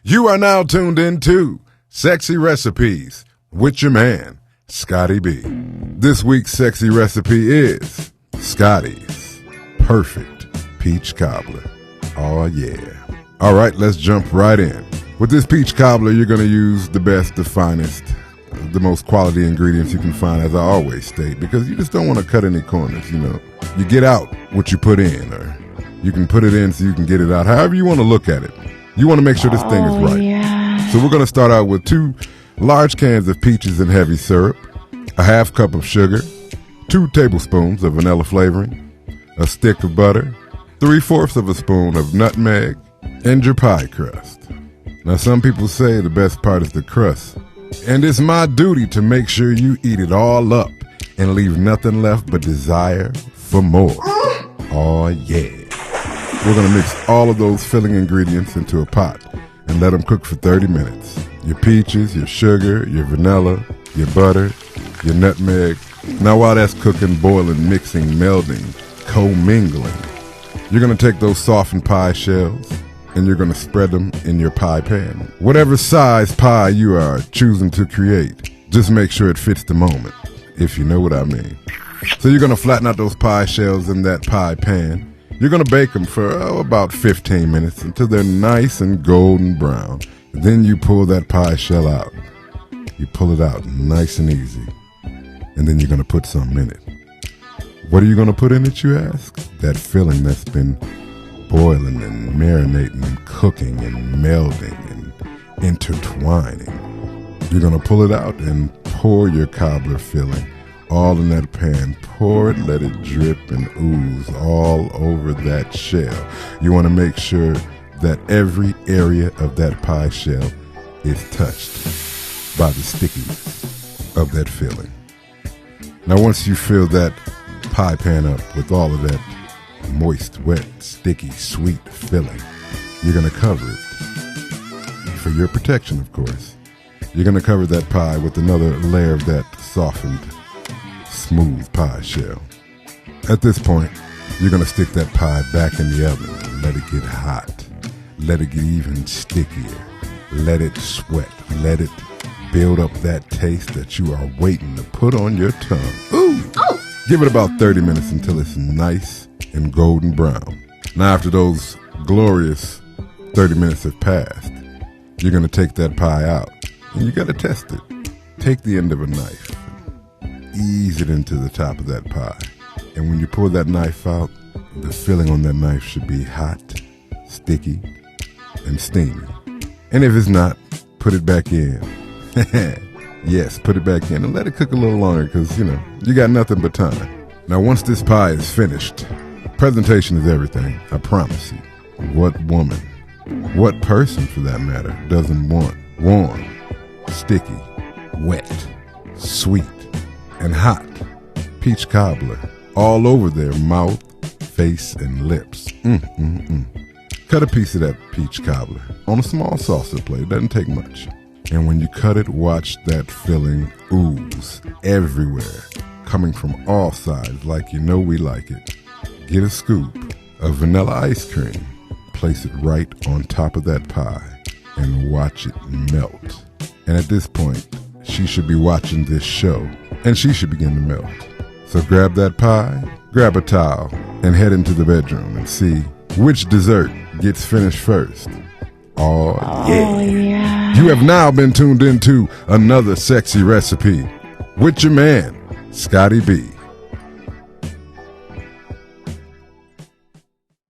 You are now tuned into Sexy Recipes with your man, Scotty B. This week's sexy recipe is Scotty's Perfect Peach Cobbler. Oh yeah. All right, let's jump right in. With this peach cobbler, you're going to use the best, the finest, the most quality ingredients you can find, as I always state, because you just don't want to cut any corners, you know. You get out what you put in, or you can put it in so you can get it out. However you want to look at it. You want to make sure this thing is right. Yeah. So we're going to start out with 2 large cans of peaches and heavy syrup, a half cup of sugar, 2 tablespoons of vanilla flavoring, a stick of butter, 3/4 of a spoon of nutmeg, and your pie crust. Now, some people say the best part is the crust, and it's my duty to make sure you eat it all up and leave nothing left but desire for more. Oh yeah. We're going to mix all of those filling ingredients into a pot and let them cook for 30 minutes. Your peaches, your sugar, your vanilla, your butter, your nutmeg. Now while that's cooking, boiling, mixing, melding, co-mingling, you're going to take those softened pie shells and you're going to spread them in your pie pan. Whatever size pie you are choosing to create, just make sure it fits the moment, if you know what I mean. So you're going to flatten out those pie shells in that pie pan. You're going to bake them for about 15 minutes until they're nice and golden brown. Then you pull that pie shell out. You pull it out nice and easy. And then you're going to put something in it. What are you going to put in it, you ask? That filling that's been boiling and marinating and cooking and melding and intertwining. You're going to pull it out and pour your cobbler filling all in that pan. Pour it, let it drip and ooze all over that shell. You want to make sure that every area of that pie shell is touched by the stickiness of that filling. Now, once you fill that pie pan up with all of that moist, wet, sticky, sweet filling, you're going to cover it. For your protection, of course. You're going to cover that pie with another layer of that softened, smooth pie shell. At this point, you're going to stick that pie back in the oven and let it get hot. Let it get even stickier. Let it sweat. Let it build up that taste that you are waiting to put on your tongue. Ooh! Oh. Give it about 30 minutes until it's nice and golden brown. Now, after those glorious 30 minutes have passed, you're going to take that pie out and you got to test it. Take the end of a knife. Ease it into the top of that pie. And when you pull that knife out, the filling on that knife should be hot, sticky, and steamy. And if it's not, put it back in. Yes, put it back in and let it cook a little longer because, you know, you got nothing but time. Now, once this pie is finished, presentation is everything, I promise you. What woman, what person for that matter, doesn't want warm, sticky, wet, sweet, and hot peach cobbler all over their mouth, face, and lips. Cut a piece of that peach cobbler on a small salsa plate. It doesn't take much. And when you cut it, watch that filling ooze everywhere, coming from all sides like you know we like it. Get a scoop of vanilla ice cream, place it right on top of that pie, and watch it melt. And at this point, she should be watching this show, and she should begin to melt. So grab that pie, grab a towel, and head into the bedroom and see which dessert gets finished first. Oh yeah. You have now been tuned into another sexy recipe with your man, Scotty B.